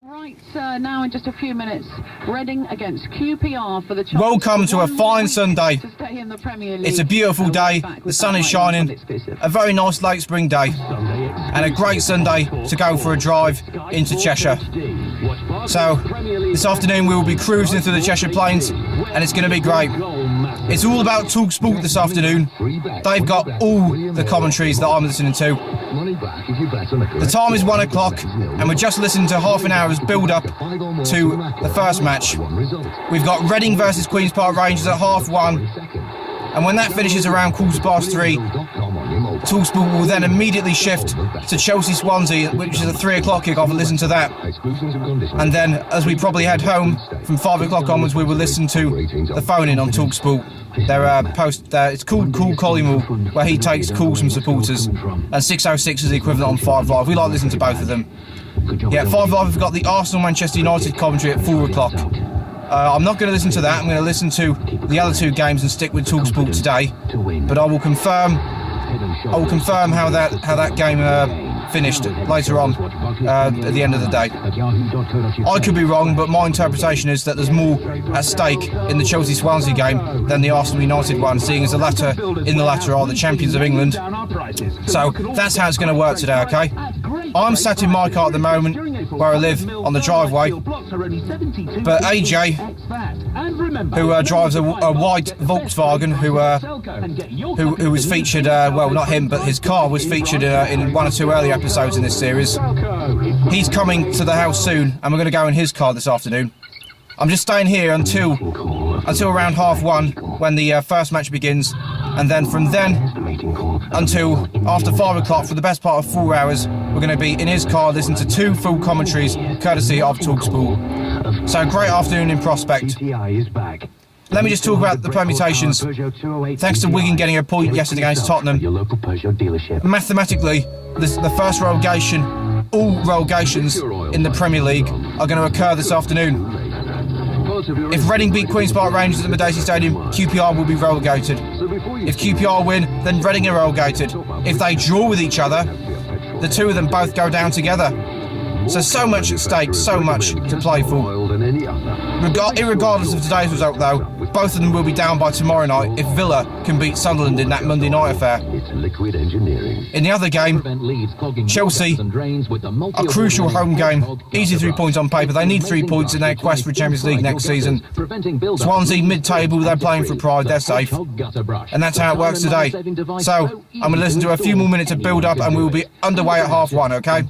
Right, now in just a few minutes, Reading against QPR for the Welcome to a fine Sunday. It's a beautiful day, the sun is shining, a very nice late spring day, and a great Sunday to go for a drive into Cheshire. So, this afternoon we will be cruising through the Cheshire Plains, and it's going to be great. It's all about TalkSport this afternoon. They've got all the commentaries that I'm listening to. The time is 1 o'clock, and we're just listening to half an hour's build-up to the first match. We've got Reading versus Queen's Park Rangers at 1:30, and when that finishes around 3:15, TalkSport will then immediately shift to Chelsea-Swansea, which is a 3 o'clock kick-off, and listen to that. And then, as we probably head home, from 5 o'clock onwards, we will listen to the phone-in on TalkSport. It's called Call Collymore, where he takes calls from supporters, and 606 is the equivalent on 5 Live. We like listening to both of them. Yeah, 5 Live, we've got the Arsenal-Manchester United commentary at 4 o'clock. I'm not going to listen to that. I'm going to listen to the other two games and stick with TalkSport today. But I will confirm how that game finished later on at the end of the day. I could be wrong, but my interpretation is that there's more at stake in the Chelsea-Swansea game than the Arsenal-United one, seeing as the latter are the champions of England. So that's how it's going to work today, okay? I'm sat in my car at the moment, where I live, on the driveway, but AJ, who drives a white Volkswagen, who was featured, well, not him, but his car was featured in one or two earlier episodes in this series. He's coming to the house soon, and we're going to go in his car this afternoon. I'm just staying here until around 1:30 when the first match begins, and then from then until after 5 o'clock, for the best part of 4 hours, we're going to be in his car listening to two full commentaries courtesy of TalkSport. So great afternoon in prospect. Let me just talk about the permutations. Thanks to Wigan getting a point yesterday against Tottenham, mathematically, the first relegation, all relegations in the Premier League are going to occur this afternoon. If Reading beat Queen's Park Rangers at Merseyside Stadium, QPR will be relegated. If QPR win, then Reading are relegated. If they draw with each other, the two of them both go down together. So much at stake, so much to play for. Irregardless of today's result, though, both of them will be down by tomorrow night if Villa can beat Sunderland in that Monday night affair. In the other game, Chelsea, a crucial home game, easy 3 points on paper. They need 3 points in their quest for Champions League next season. Swansea, mid-table, they're playing for pride, they're safe. And that's how it works today. So, I'm going to listen to a few more minutes of build-up, and we will be underway at 1:30, okay?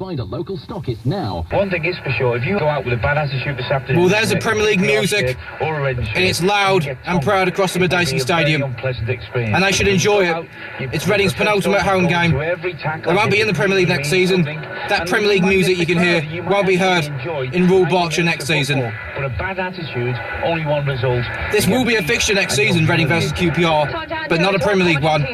One thing is for sure, if you go out with a bad attitude this afternoon... Well, there's the Premier League music, and it's loud and proud across the Merseyside Stadium, and they should enjoy it. It's Reading's penultimate home game. They won't be in the Premier League next season. That Premier League music you can hear won't be heard in Royal Berkshire next season. But a bad attitude, only one result. This will be a fixture next season, Reading versus QPR, but not a Premier League one,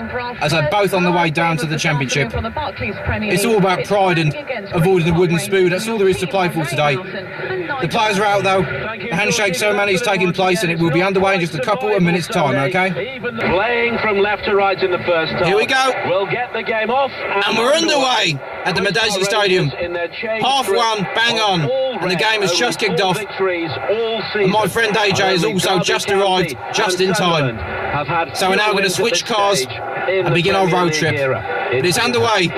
as they're both on the way down to the Championship. It's all about pride and avoiding the wooden spoon. That's all there is to play for today. The players are out though, the handshake ceremony is taking place, and it will be underway in just a couple of minutes' time, okay? Playing from left to right in the first half. Here we go. We'll get the game off. And we're underway at the Merseyside Stadium. 1:30, bang on, and the game has just kicked off. And my friend AJ has also just arrived, just in time. So we're now going to switch cars and begin our road trip. But it's underway.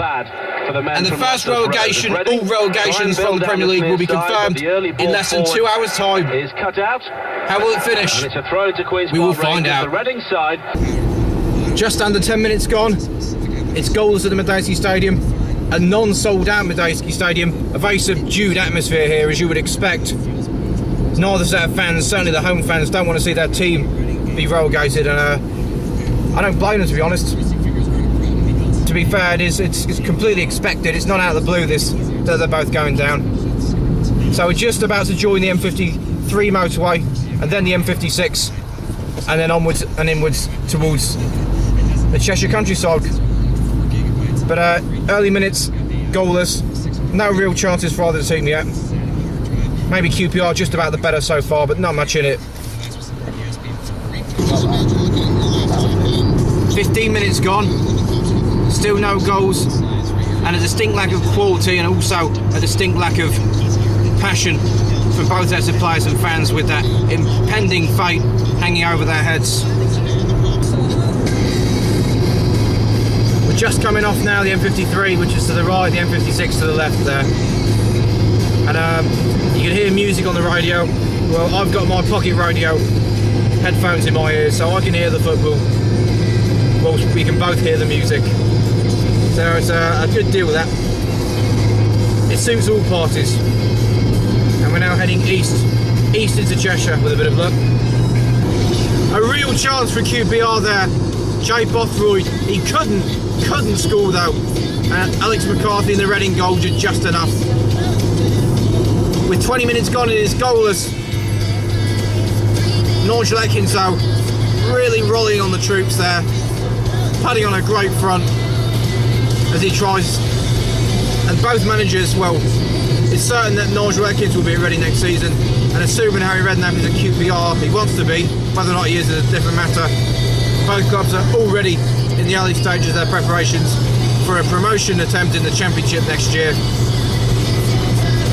And the first relegation, all relegations from the Premier League will be confirmed in less than 2 hours' time. How will it finish? We will find out. Just under 10 minutes gone. It's goalless at the Merseyside Stadium. A non-sold out Merseyside Stadium. A very subdued atmosphere here, as you would expect. Neither set of fans, certainly the home fans, don't want to see their team be relegated, and I don't blame them, to be honest. To be fair, it's completely expected. It's not out of the blue that they're both going down. So we're just about to join the M53 motorway, and then the M56, and then onwards and inwards towards the Cheshire countryside. But early minutes, goalless, no real chances for either team yet. Maybe QPR just about the better so far, but not much in it. 15 minutes gone. Still no goals, and a distinct lack of quality, and also a distinct lack of passion for both sets of players and fans with that impending fate hanging over their heads. We're just coming off now the M53, which is to the right, the M56 to the left there. And you can hear music on the radio. Well, I've got my pocket radio headphones in my ears, so I can hear the football. Well, we can both hear the music. So it's a good deal with that. It suits all parties. And we're now heading east into Cheshire with a bit of luck. A real chance for QPR there. Jay Bothroyd, he couldn't score though. And Alex McCarthy in the Reading goal did just enough. With 20 minutes gone, it is goalless. Nigel Ekins though, really rolling on the troops there. Putting on a great front as he tries. And both managers, well, it's certain that Nigel Ekins will be at Reading next season, and assuming Harry Redknapp is at QPR, he wants to be, whether or not he is a different matter. Both clubs are already in the early stages of their preparations for a promotion attempt in the Championship next year.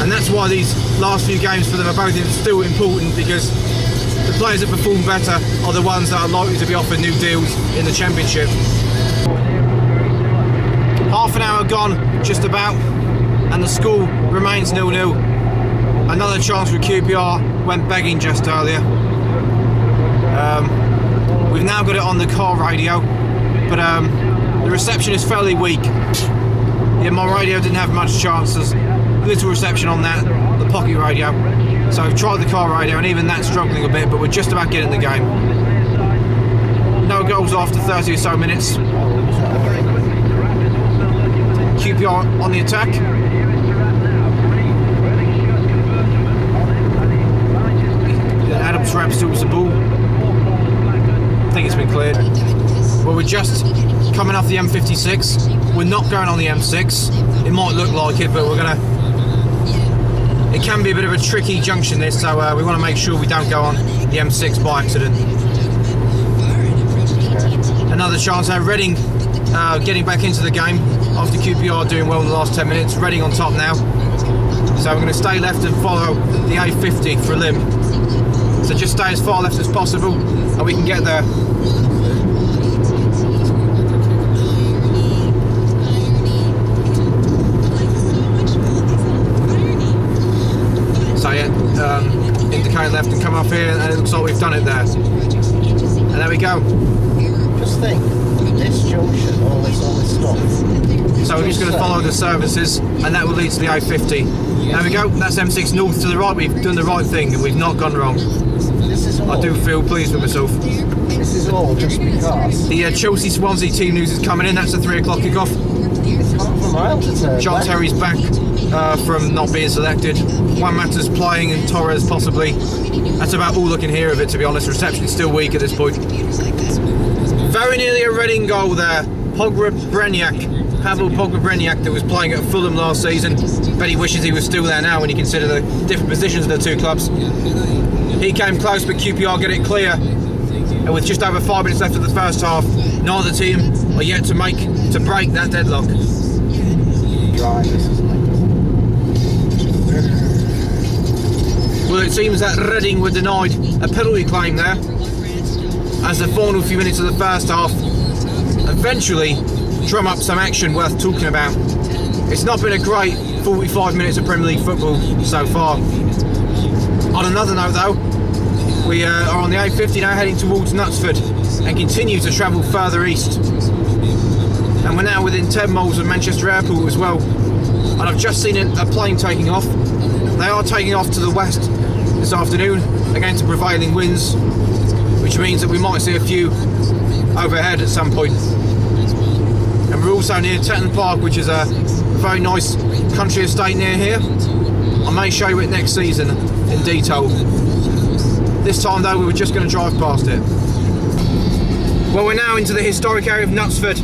And that's why these last few games for them are both still important, because the players that perform better are the ones that are likely to be offered new deals in the Championship. Half an hour gone, just about, and the score remains 0-0. Another chance for QPR went begging just earlier. We've now got it on the car radio, but the reception is fairly weak. Yeah, my radio didn't have much chance. There's little reception on that, the pocket radio. So I've tried the car radio, and even that's struggling a bit, but we're just about getting the game. No goals after 30 or so minutes. QPR on the attack. Adams Rap still with the ball. I think it's been cleared. Well, we're just coming off the M56. We're not going on the M6. It might look like it, but we're gonna. It can be a bit of a tricky junction this, so we want to make sure we don't go on the M6 by accident. Another chance now. Reading getting back into the game after QPR doing well in the last 10 minutes. Reading on top now. So we're going to stay left and follow the A50 for a limb. So just stay as far left as possible and we can get there. So yeah, indicate left and come off here, and it looks like we've done it there. And there we go. Just think, this junction, all this stuff. So we're just going to follow the services, and that will lead to the A50. There we go, that's M6 north to the right. We've done the right thing and we've not gone wrong. This is all, I do feel pleased with myself. This is all just because The Chelsea Swansea team news is coming in. That's a 3 o'clock kickoff. it's half a mile to turn. John Terry's back from not being selected. Juan Mata's playing and Torres possibly. That's about all I can hear of it, to be honest. Reception's still weak at this point. Very nearly a Reading goal there. Pavel Pogba-Breniak that was playing at Fulham last season. Bet he wishes he was still there now when you consider the different positions of the two clubs. He came close, but QPR get it clear. And with just over 5 minutes left of the first half, neither team are yet to break that deadlock. Well, it seems that Reading were denied a penalty claim there, as the final few minutes of the first half eventually drum up some action worth talking about. It's not been a great 45 minutes of Premier League football so far. On another note though, we are on the A50 now, heading towards Knutsford and continue to travel further east. And we're now within 10 miles of Manchester Airport as well. And I've just seen a plane taking off. They are taking off to the west this afternoon against the prevailing winds, which means that we might see a few overhead at some point. And we're also near Tetton Park, which is a very nice country estate near here. I may show you it next season in detail. This time though, we were just going to drive past it. Well, we're now into the historic area of Knutsford,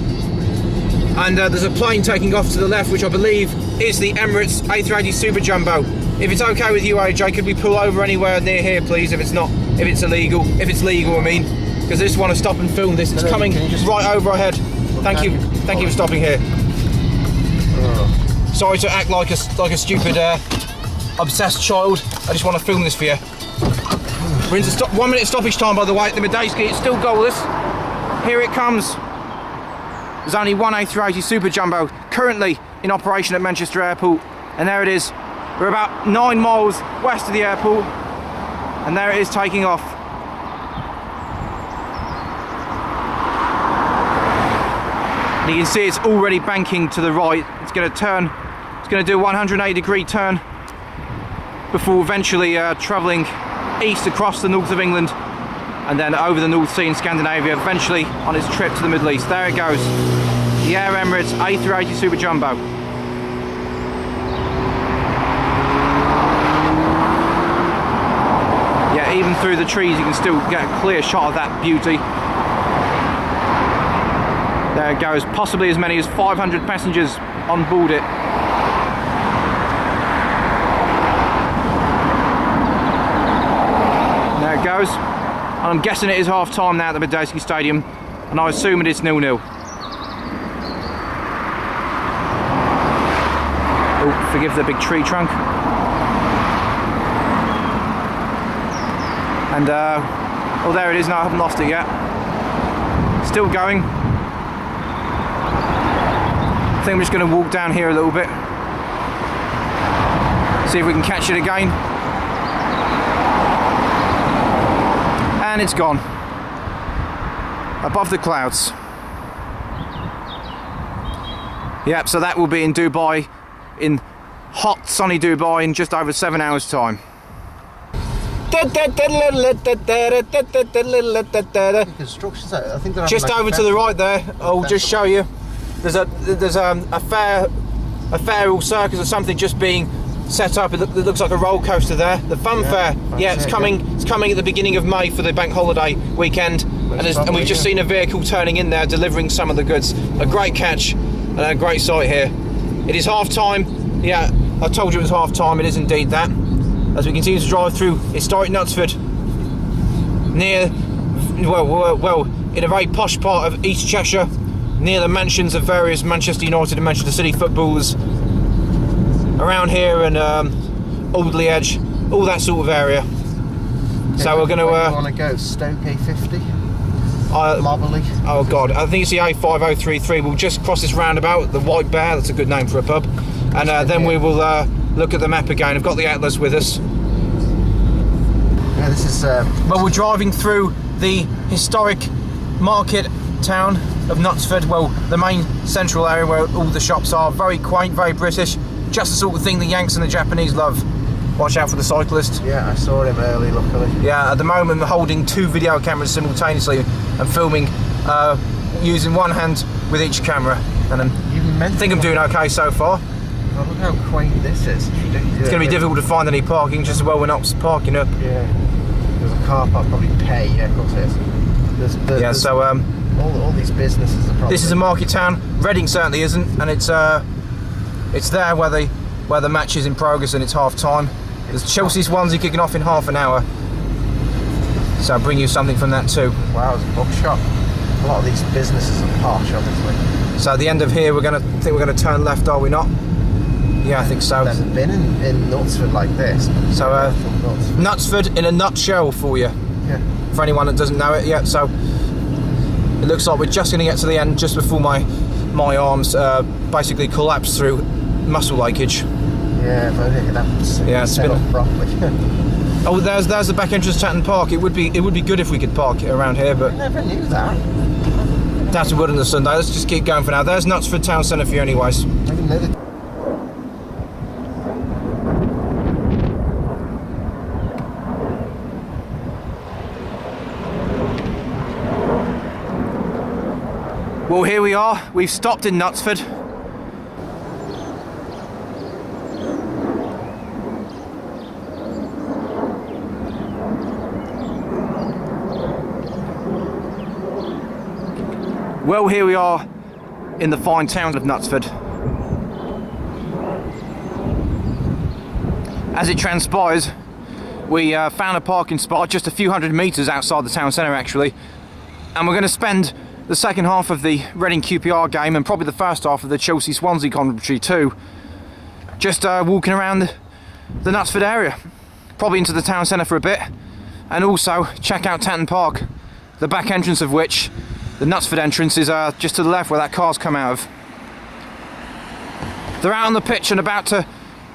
and there's a plane taking off to the left, which I believe is the Emirates A380 Super Jumbo. If it's okay with you, AJ, could we pull over anywhere near here, please? If it's legal, I mean, because I just want to stop and film this. It's coming right over our head. Thank you for stopping here. Sorry to act like a stupid obsessed child. I just want to film this for you. We're into 1 minute stoppage time, by the way, at the Merseyside. It's still goalless. Here it comes. There's only one A380 Super Jumbo currently in operation at Manchester Airport, and there it is. We're about 9 miles west of the airport, and there it is taking off. And you can see it's already banking to the right. It's going to turn, it's going to do a 180-degree turn before eventually travelling east across the north of England and then over the North Sea in Scandinavia, eventually on its trip to the Middle East. There it goes, the Air Emirates A380 Super Jumbo. Yeah, even through the trees you can still get a clear shot of that beauty. There it goes, possibly as many as 500 passengers on board it. There it goes. And I'm guessing it is half time now at the Merseyside Stadium, and I assume it is 0-0. Oh, forgive the big tree trunk. And oh, there it is. No, I haven't lost it yet. Still going. I think I'm just going to walk down here a little bit, see if we can catch it again. And it's gone. Above the clouds. Yep, so that will be in Dubai, in hot sunny Dubai, in just over 7 hours time. Constructions, I think they're Just like over to the right there, I'll just show you. There's a fair or circus or something just being set up. It looks like a roller coaster there. The fun fair, yeah, it's coming. It's coming at the beginning of May for the bank holiday weekend, and we've just seen a vehicle turning in there delivering some of the goods. A great catch and a great sight here. It is half time. Yeah, I told you it was half time. It is indeed that. As we continue to drive through historic Knutsford, near, well, in a very posh part of East Cheshire, near the mansions of various Manchester United and Manchester City footballers, around here, and Alderley Edge, all that sort of area. Okay, so we're going to. Want to go Stoke A50? Mobberley. Oh God, I think it's the A5033. We'll just cross this roundabout, the White Bear. That's a good name for a pub. And then we will look at the map again. I've got the atlas with us. Yeah, this is. Well, we're driving through the historic market town of Knutsford, well, the main central area where all the shops are. Very quaint, very British, just the sort of thing the Yanks and the Japanese love. Watch out for the cyclist. Yeah, I saw him early, luckily. Yeah, at the moment I'm holding 2 video cameras simultaneously and filming using one hand with each camera, and I think I'm doing okay so far. Oh, look how quaint this is. It's ridiculous. It's going to be difficult to find any parking, just as well we're not parking up. Yeah, there's a car park, probably pay, yeah, of course it is. There's so all these businesses are probably... This is a market town. Reading certainly isn't, and it's there where the match is in progress and it's half time. There's Chelsea Swansea kicking off in half an hour, so I'll bring you something from that too. Wow, it's a bookshop. A lot of these businesses are posh, obviously. So at the end of here, we're gonna turn left, are we not? Yeah, I think so. I've never been in Knutsford like this. So Knutsford in a nutshell for you. Yeah. For anyone that doesn't know it yet, so it looks like we're just going to get to the end just before my arms basically collapse through muscle leakage. Yeah, but it happens. Yeah, it's been properly. Oh, there's the back entrance to Tatton Park. It would be good if we could park it around here, but I never knew that. That's a wood on the Sunday. Let's just keep going for now. There's Knutsford Town Centre for you anyways. I didn't know that. Well, here we are. We've stopped in Knutsford. Well, here we are in the fine town of Knutsford. As it transpires, we found a parking spot just a few hundred metres outside the town centre actually, and we're going to spend the second half of the Reading QPR game and probably the first half of the Chelsea Swansea commentary too, just walking around the Knutsford area, probably into the town centre for a bit, and also check out Tanton Park, the back entrance of which, the Knutsford entrance, is just to the left where that car's come out of. They're out on the pitch and about to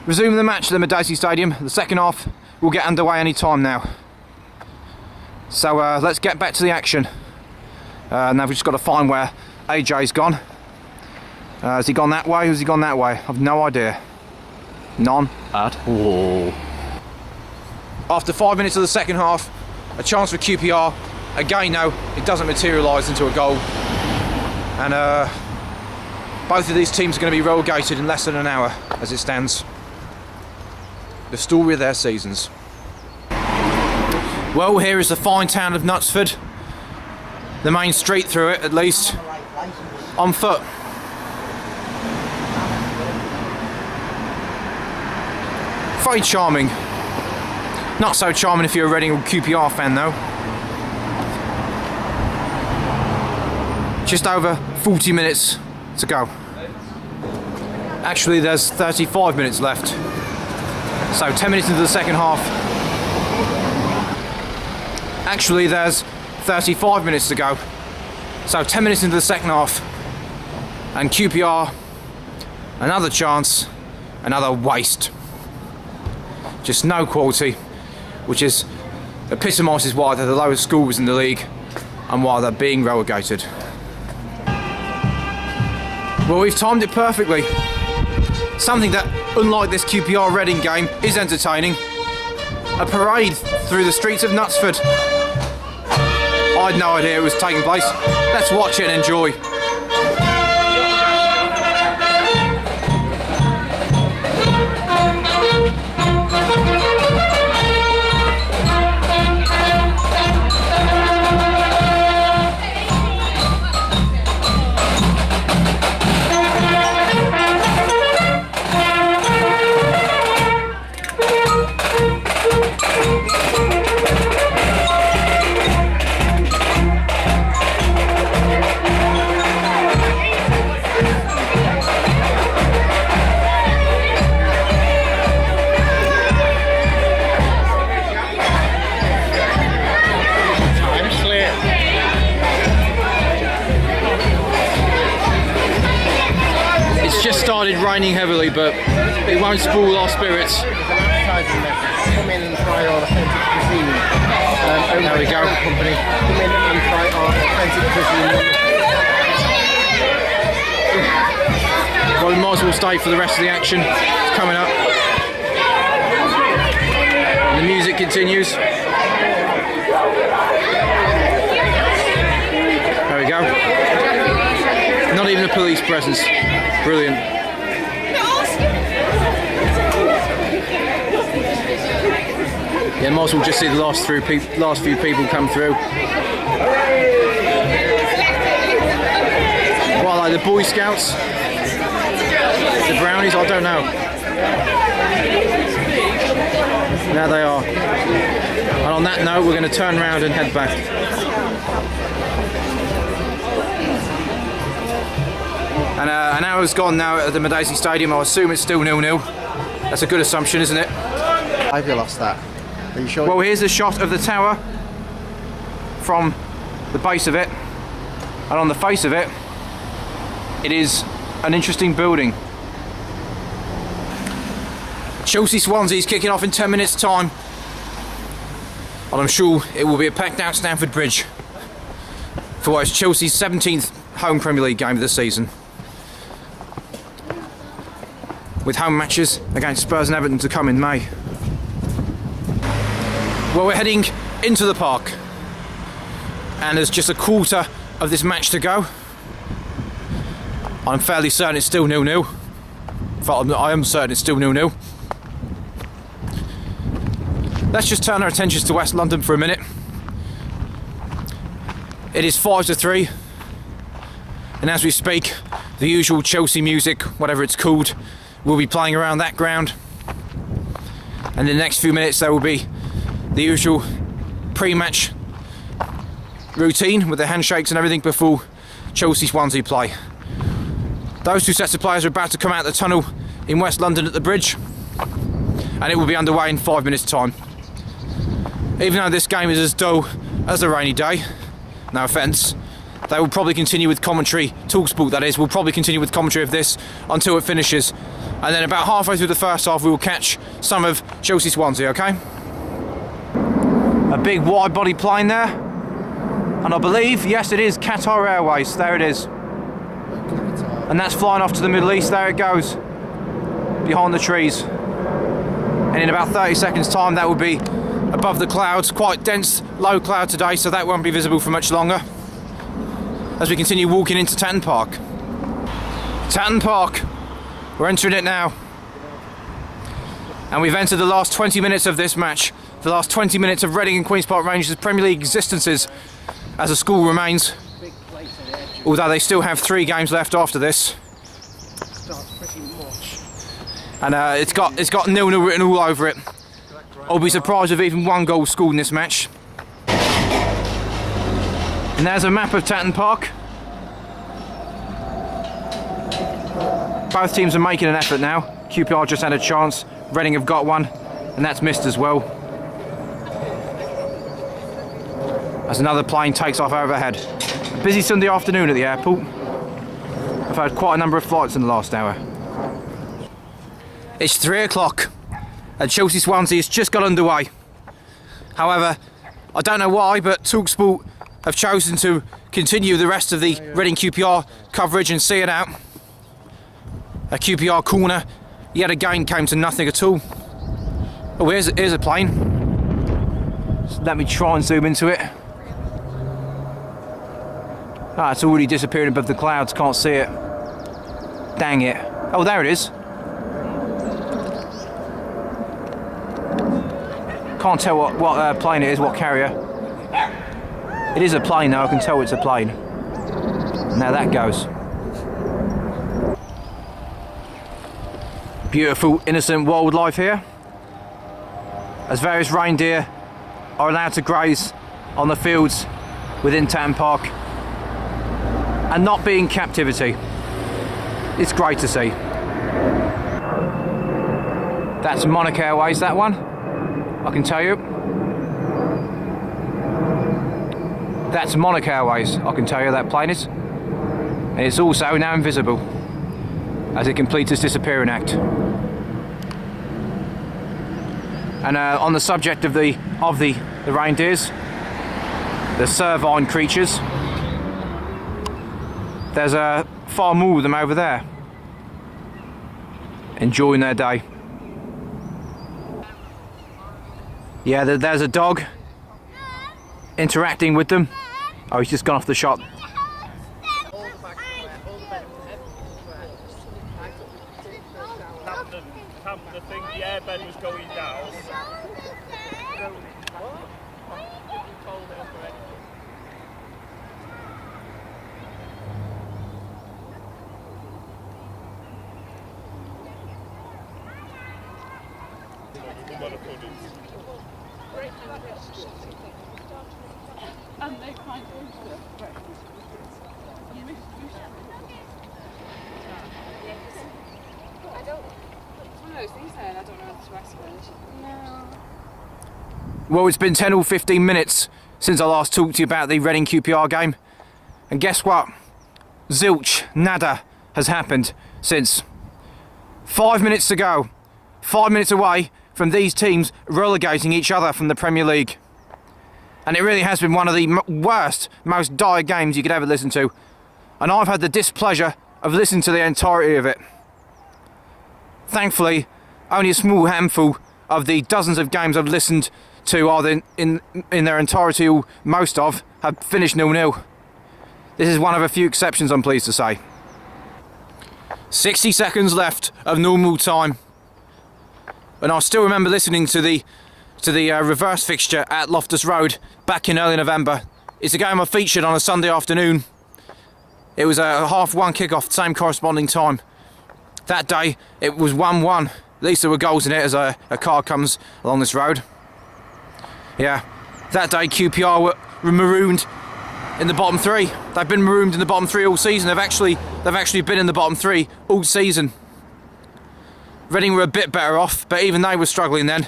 resume the match at the Merseyside Stadium. The second half will get underway any time now. So let's get back to the action. Now we've just got to find where AJ's gone. Has he gone that way? Has he gone that way? I've no idea. None at all. After 5 minutes of the second half, a chance for QPR. Again, no, it doesn't materialise into a goal. And both of these teams are going to be relegated in less than an hour, as it stands. The story of their seasons. Well, here is the fine town of Knutsford. The main street through it, at least, on foot. Very charming. Not so charming if you're a Reading or QPR fan, though. Just over 40 minutes to go. Actually, there's 35 minutes left. So 10 minutes into the second half. Actually, there's 35 minutes to go. So 10 minutes into the second half. And QPR, another chance, another waste. Just no quality, which is epitomises why they're the lowest scores in the league and why they're being relegated. Well, we've timed it perfectly. Something that, unlike this QPR Reading game, is entertaining. A parade through the streets of Knutsford. I had no idea it was taking place. Let's watch it and enjoy. Just started raining heavily, but it won't spoil our spirits. Come in and try our authentic cuisine. There we go. Company. Come in and try our authentic cuisine. Well, we might as well stay for the rest of the action. It's coming up. And the music continues. There we go. Not even a police presence. Brilliant. Yeah, might as well just see the last few people come through. What are they, the Boy Scouts? The Brownies? I don't know. There they are. And on that note, we're going to turn around and head back. And an hour's gone now at the Merseyside Stadium. I assume it's still 0-0. That's a good assumption, isn't it? I've lost that. Are you sure? Well, here's a shot of the tower from the base of it. And on the face of it, it is an interesting building. Chelsea-Swansea's kicking off in 10 minutes' time. And I'm sure it will be a packed out Stamford Bridge for what is Chelsea's 17th home Premier League game of the season, with home matches against Spurs and Everton to come in May. Well, we're heading into the park, and there's just a quarter of this match to go. I'm fairly certain it's still 0-0. In fact, I am certain it's still 0-0. Let's just turn our attentions to West London for a minute. It is 5-3, and as we speak, the usual Chelsea music, whatever it's called, will be playing around that ground. And in the next few minutes there will be the usual pre-match routine with the handshakes and everything before Chelsea-Swansea play. Those two sets of players are about to come out the tunnel in West London at the bridge. and it will be underway in 5 minutes' time. Even though this game is as dull as a rainy day, no offence, they will probably continue with commentary, TalkSport that is, will probably continue with commentary of this until it finishes. And then about halfway through the first half we will catch some of Chelsea-Swansea, okay? A big wide body plane there. And I believe, yes it is, Qatar Airways, there it is. And that's flying off to the Middle East, there it goes, behind the trees. And in about 30 seconds time that will be above the clouds, quite dense, low cloud today, so that won't be visible for much longer. As we continue walking into Tatton Park. Tatton Park, we're entering it now. And we've entered the last 20 minutes of this match. The last 20 minutes of Reading and Queen's Park Rangers' Premier League existences as a school remains. Although they still have 3 games left after this. And it's got 0-0 written all over it. I'll be surprised if even 1 goal scored in this match. And there's a map of Tatton Park. Both teams are making an effort now. QPR just had a chance, Reading have got one, and that's missed as well. As another plane takes off overhead. A busy Sunday afternoon at the airport. I've had quite a number of flights in the last hour. It's 3 o'clock and Chelsea-Swansea has just got underway. However, I don't know why, but TalkSport have chosen to continue the rest of the Reading QPR coverage and see it out. A QPR corner yet again came to nothing at all. Oh, here's a plane. So let me try and zoom into it. Ah, it's already disappeared above the clouds, can't see it. Dang it. Oh, there it is. Can't tell what plane it is, what carrier. It is a plane though, I can tell it's a plane. Now that goes. Beautiful, innocent wildlife here. As various reindeer are allowed to graze on the fields within Tatton Park and not be in captivity. It's great to see. That's Monarch Airways, that one, I can tell you. That's Monarch Airways, I can tell you that plane is. And it's also now invisible as it completes its disappearing act. And on the subject of the reindeers, the cervine creatures, there's far more of them over there, enjoying their day. Yeah, there's a dog interacting with them. Oh, he's just gone off the shot. The thing, the airbed was going down. And they kind of Well, it's been 10 or 15 minutes since I last talked to you about the Reading QPR game. And guess what? Zilch, nada has happened since. 5 minutes to go. 5 minutes away from these teams relegating each other from the Premier League. And it really has been one of the worst, most dire games you could ever listen to. And I've had the displeasure of listening to the entirety of it. Thankfully, only a small handful of the dozens of games I've listened to are in their entirety, or most of, have finished 0-0. This is one of a few exceptions, I'm pleased to say. 60 seconds left of normal time. And I still remember listening to the reverse fixture at Loftus Road back in early November. It's a game I featured on a Sunday afternoon. It was a 1:30 kick-off, same corresponding time. That day it was 1-1. At least there were goals in it as a car comes along this road. Yeah, that day QPR were marooned in the bottom 3. They've been marooned in the bottom 3 all season. They've actually been in the bottom 3 all season. Reading were a bit better off, but even they were struggling then.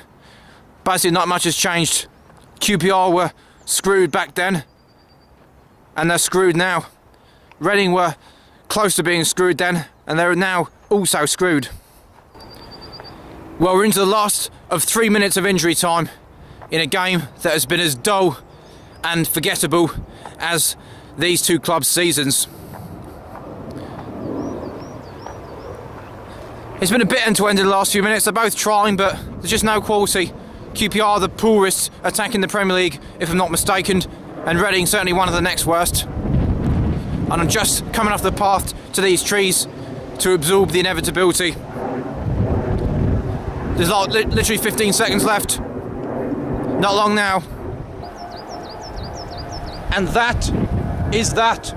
Basically not much has changed. QPR were screwed back then, and they're screwed now. Reading were close to being screwed then, and they're now also screwed. Well, we're into the last of 3 minutes of injury time in a game that has been as dull and forgettable as these two clubs' seasons. It's been a bit end-to-end in the last few minutes. They're both trying, but there's just no quality. QPR are the poorest attack in the Premier League, if I'm not mistaken, and Reading certainly one of the next worst. And I'm just coming off the path to these trees to absorb the inevitability. There's like literally 15 seconds left. Not long now. And that is that.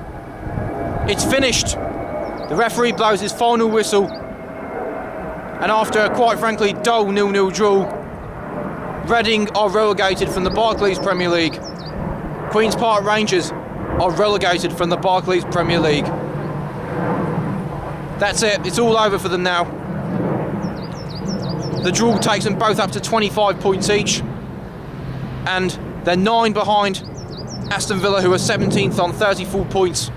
It's finished. The referee blows his final whistle. And after a quite frankly dull 0-0 draw, Reading are relegated from the Barclays Premier League. Queen's Park Rangers are relegated from the Barclays Premier League. That's it, it's all over for them now. The draw takes them both up to 25 points each, and they're 9 behind Aston Villa, who are 17th on 34 points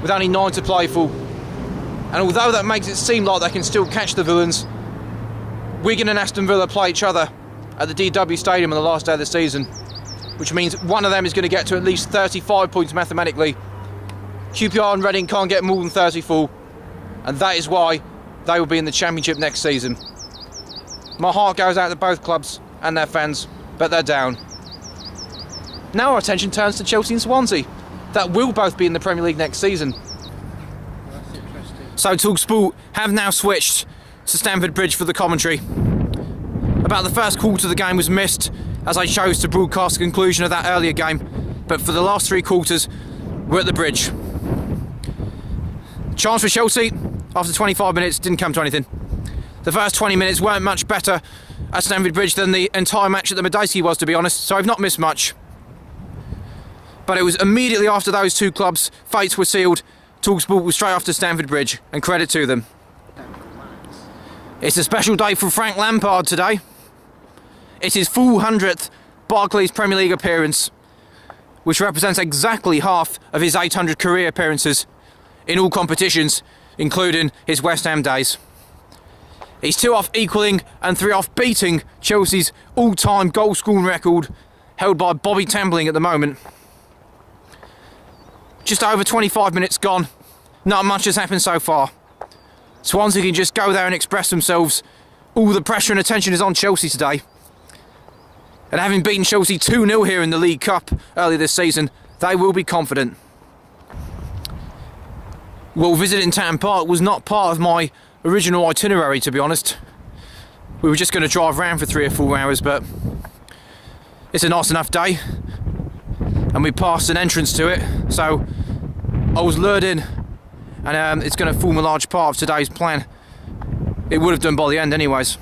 with only 9 to play for. And although that makes it seem like they can still catch the villains, Wigan and Aston Villa play each other at the DW Stadium on the last day of the season, which means one of them is going to get to at least 35 points mathematically. QPR and Reading can't get more than 34, and that is why they will be in the Championship next season. My heart goes out to both clubs and their fans, but they're down. Now our attention turns to Chelsea and Swansea, that will both be in the Premier League next season. So TalkSport have now switched to Stamford Bridge for the commentary. About the first quarter of the game was missed, as I chose to broadcast the conclusion of that earlier game, but for the last 3 quarters, we're at the bridge. Chance for Chelsea after 25 minutes, didn't come to anything. The first 20 minutes weren't much better at Stamford Bridge than the entire match at the Merseyside was, to be honest, so I've not missed much. But it was immediately after those two clubs' fates were sealed, TalkSport was straight after Stamford Bridge, and credit to them. It's a special day for Frank Lampard today. It's his 400th Barclays Premier League appearance, which represents exactly half of his 800 career appearances in all competitions, including his West Ham days. He's 2 off equalling and 3 off beating Chelsea's all-time goal scoring record, held by Bobby Tambling at the moment. Just over 25 minutes gone. Not much has happened so far. Swansea can just go there and express themselves. All the pressure and attention is on Chelsea today. And having beaten Chelsea 2-0 here in the League Cup earlier this season, they will be confident. Well, visiting Town Park was not part of my original itinerary, to be honest. We were just going to drive around for 3 or 4 hours, but it's a nice enough day. And we passed an entrance to it, so I was lured in, and it's going to form a large part of today's plan. It would have done by the end anyways.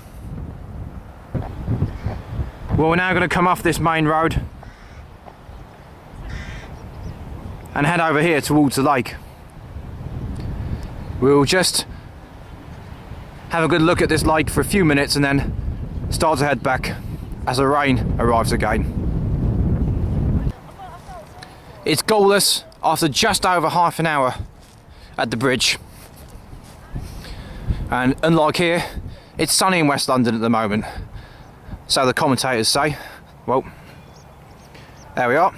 Well, we're now going to come off this main road and head over here towards the lake. We'll just have a good look at this lake for a few minutes and then start to head back as the rain arrives again. It's goalless after just over half an hour at the bridge. And unlike here, it's sunny in West London at the moment. So the commentators say. Well, there we are.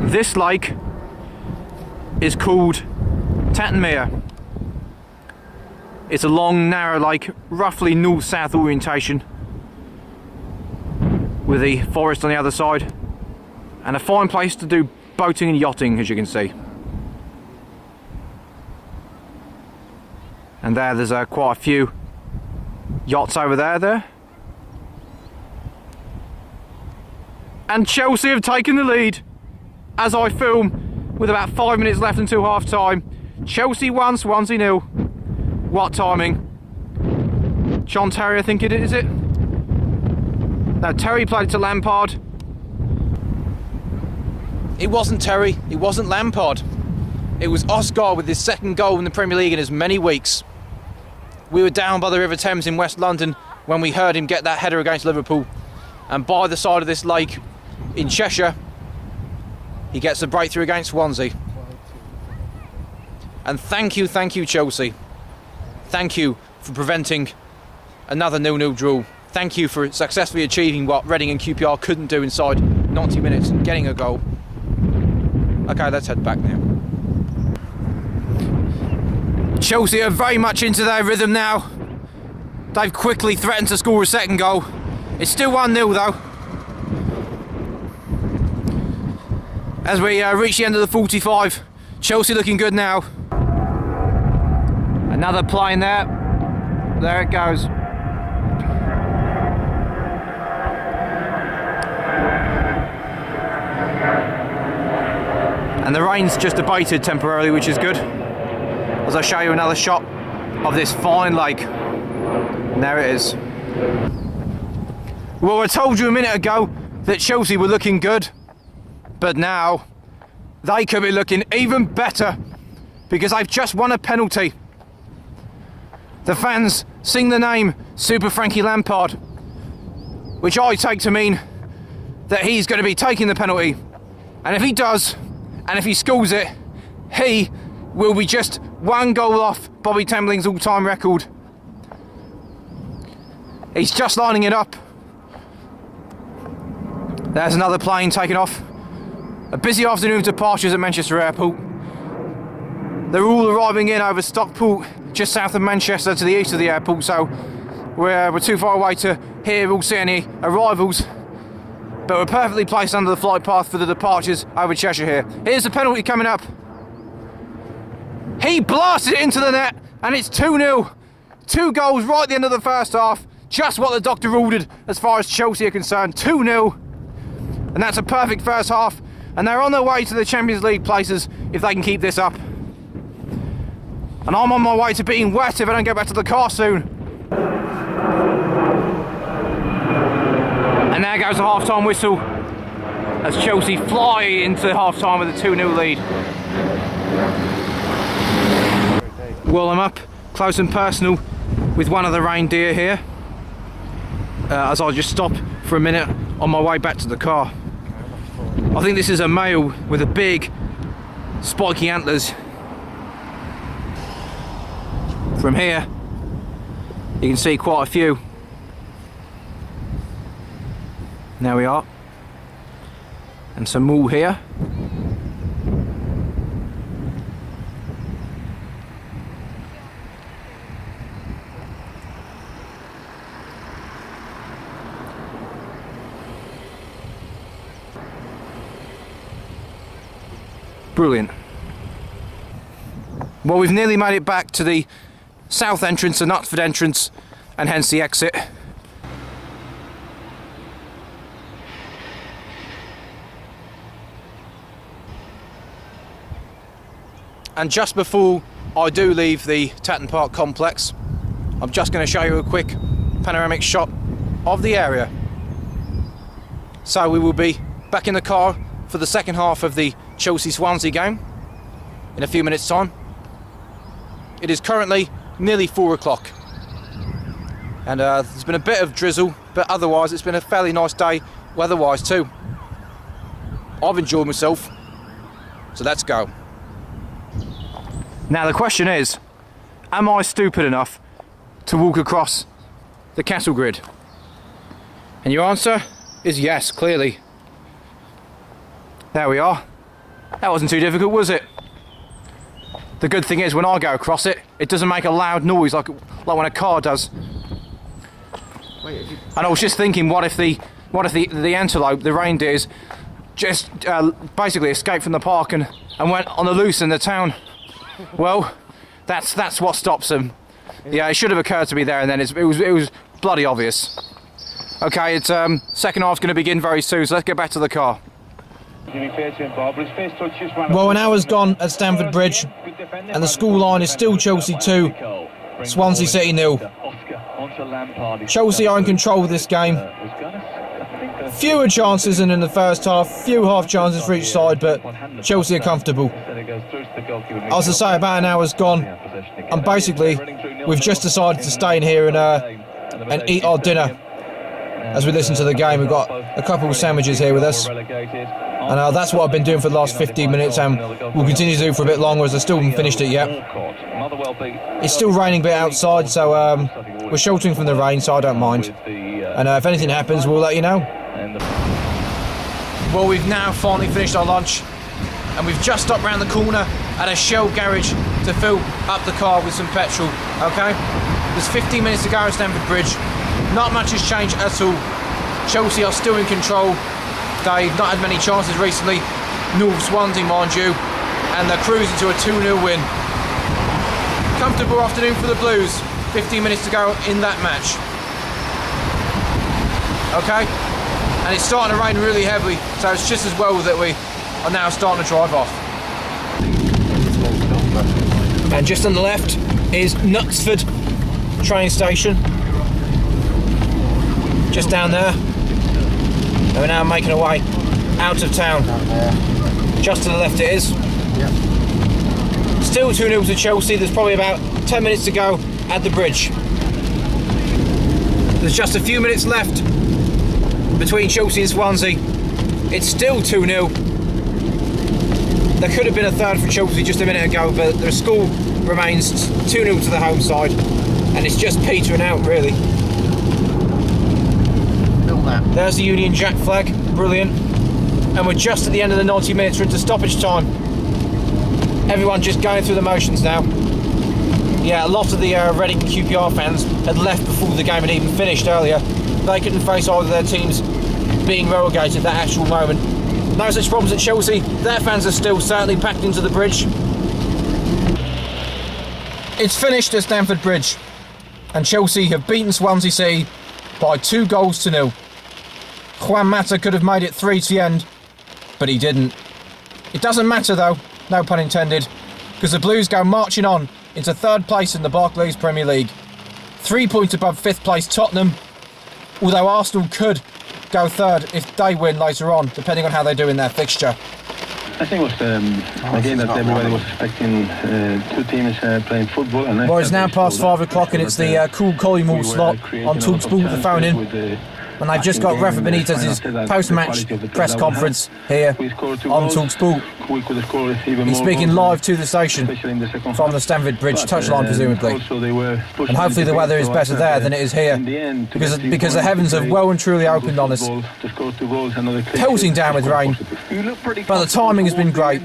This lake is called Tattenmere. It's a long, narrow lake, roughly north-south orientation, with the forest on the other side, and a fine place to do boating and yachting, as you can see. And there's quite a few yachts over there. And Chelsea have taken the lead as I film with about 5 minutes left until half time. Chelsea 1, Swansea 0. What timing? John Terry, I think it is it? No, Terry played it to Lampard. It wasn't Terry, it wasn't Lampard. It was Oscar with his second goal in the Premier League in as many weeks. We were down by the River Thames in West London when we heard him get that header against Liverpool. And by the side of this lake in Cheshire, he gets the breakthrough against Swansea. And thank you, Chelsea. Thank you for preventing another 0-0 draw. Thank you for successfully achieving what Reading and QPR couldn't do inside 90 minutes and getting a goal. Okay, let's head back now. Chelsea are very much into their rhythm now. They've quickly threatened to score a second goal. It's still 1-0 though. As we reach the end of the 45, Chelsea looking good now. Another play in there. There it goes. And the rain's just abated temporarily, which is good. As I show you another shot of this fine lake. And there it is. Well, I told you a minute ago that Chelsea were looking good, but now they could be looking even better because they've just won a penalty. The fans sing the name Super Frankie Lampard, which I take to mean that he's going to be taking the penalty. And if he does, and if he scores it, he will be just one goal off Bobby Tembling's all-time record. He's just lining it up. There's another plane taking off. A busy afternoon of departures at Manchester Airport. They're all arriving in over Stockport, just south of Manchester to the east of the airport, so we're too far away to hear or see any arrivals. But we're perfectly placed under the flight path for the departures over Cheshire here. Here's the penalty coming up. He blasted it into the net, and it's 2-0. 2 goals right at the end of the first half. Just what the doctor ordered as far as Chelsea are concerned. 2-0. And that's a perfect first half. And they're on their way to the Champions League places if they can keep this up. And I'm on my way to being wet if I don't get back to the car soon. And there goes the half-time whistle as Chelsea fly into half-time with a 2-0 lead. Well, I'm up close and personal with one of the reindeer here as I just stop for a minute on my way back to the car. I think this is a male with a big spiky antlers. From here you can see quite a few. There we are, and some more here. Brilliant. Well, we've nearly made it back to the south entrance, the Knutsford entrance, and hence the exit. And just before I do leave the Tatton Park complex, I'm just going to show you a quick panoramic shot of the area. So we will be back in the car for the second half of the Chelsea-Swansea game in a few minutes' time. It is currently nearly 4 o'clock. And there's been a bit of drizzle, but otherwise it's been a fairly nice day weather-wise too. I've enjoyed myself, so let's go. Now the question is, am I stupid enough to walk across the castle grid? And your answer is yes, clearly. There we are. That wasn't too difficult, was it? The good thing is when I go across it, it doesn't make a loud noise like when a car does. And I was just thinking, what if the antelope, the reindeers, just basically escaped from the park and went on the loose in the town? Well, that's what stops them. Yeah, it should have occurred to me there and then. It was bloody obvious. Okay, it's second half's going to begin very soon, so let's get back to the car. Well, an hour's gone at Stamford Bridge, and the scoreline is still Chelsea 2, Swansea City 0. Chelsea are in control of this game. Fewer chances than in the first half, few half chances for each side, but Chelsea are comfortable. As I say, about an hour's gone, and basically we've just decided to stay in here and eat our dinner as we listen to the game. We've got a couple of sandwiches here with us, and that's what I've been doing for the last 15 minutes, and we'll continue to do for a bit longer as I still haven't finished it yet. It's still raining a bit outside, so we're sheltering from the rain, so I don't mind. And if anything happens, we'll let you know. Well, we've now finally finished our lunch, and we've just stopped round the corner at a Shell garage to fill up the car with some petrol. Okay, there's 15 minutes to go at Stamford Bridge. Not much has changed at all. Chelsea are still in control. They've not had many chances recently. North Swansea, mind you, and they're cruising to a 2-0 win. Comfortable afternoon for the Blues. 15 minutes to go in that match. Okay, and it's starting to rain really heavily, so it's just as well that we are now starting to drive off. And just on the left is Knutsford train station. Just down there. And we're now making our way out of town. Just to the left it is. Still 2-0 to Chelsea. There's probably about 10 minutes to go at the bridge. There's just a few minutes left between Chelsea and Swansea. It's still 2-0. There could have been a third for Chelsea just a minute ago, but the score remains 2-0 to the home side, and it's just petering out really. There's the Union Jack flag, brilliant. And we're just at the end of the 90 minutes, we're into stoppage time. Everyone just going through the motions now. Yeah, a lot of the Reading QPR fans had left before the game had even finished earlier. They couldn't face either of their teams being relegated at that actual moment. No such problems at Chelsea. Their fans are still certainly packed into the bridge. It's finished at Stamford Bridge, and Chelsea have beaten Swansea City by 2-0. Juan Mata could have made it 3 to the end, but he didn't. It doesn't matter though, no pun intended, because the Blues go marching on into 3rd place in the Barclays Premier League. 3 points above 5th place Tottenham, although Arsenal could go 3rd if they win later on, depending on how they do in their fixture. I think it was a game that everybody was expecting, 2 teams playing football. And well, it's now past 5 o'clock and it's the cool Collymore slot on TalkSport, the phone in. And I've just got Rafa Benitez's post-match press conference here on TalkSport. He's speaking live to the station from the Stamford Bridge touchline, presumably. And hopefully the weather is better there than it is here, because the heavens have well and truly opened on us, pelting down with rain. But the timing has been great.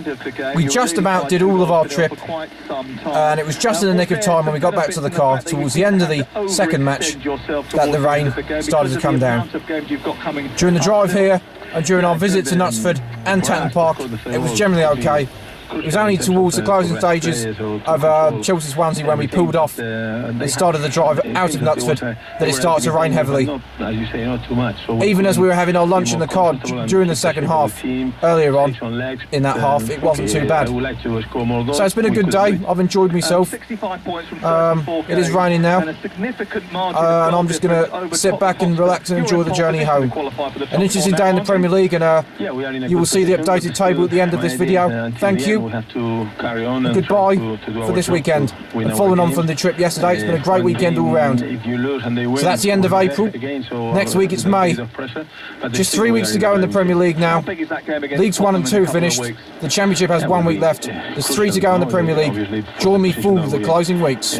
We just about did all of our trip, and it was just in the nick of time when we got back to the car towards the end of the second match that the rain started to come down. During the drive here and during our visit to Knutsford and Tatton Park, it was generally okay. It was only towards the closing stages of Chelsea Swansea when we pulled off and started the drive out of Knutsford that it started to rain heavily. Even as we were having our lunch in the car during the second half, earlier on in that half, it wasn't too bad. So it's been a good day. I've enjoyed myself. It is raining now, and I'm just going to sit back and relax and enjoy the journey home. An interesting day in the Premier League, and you will see the updated table at the end of this video. Thank you. And goodbye for this weekend. And following on from the trip yesterday, it's been a great weekend all round. So that's the end of April. Next week it's May. Just 3 weeks to go in the Premier League now. Leagues 1 and 2 finished. The Championship has 1 week left. There's 3 to go in the Premier League. Join me for the closing weeks.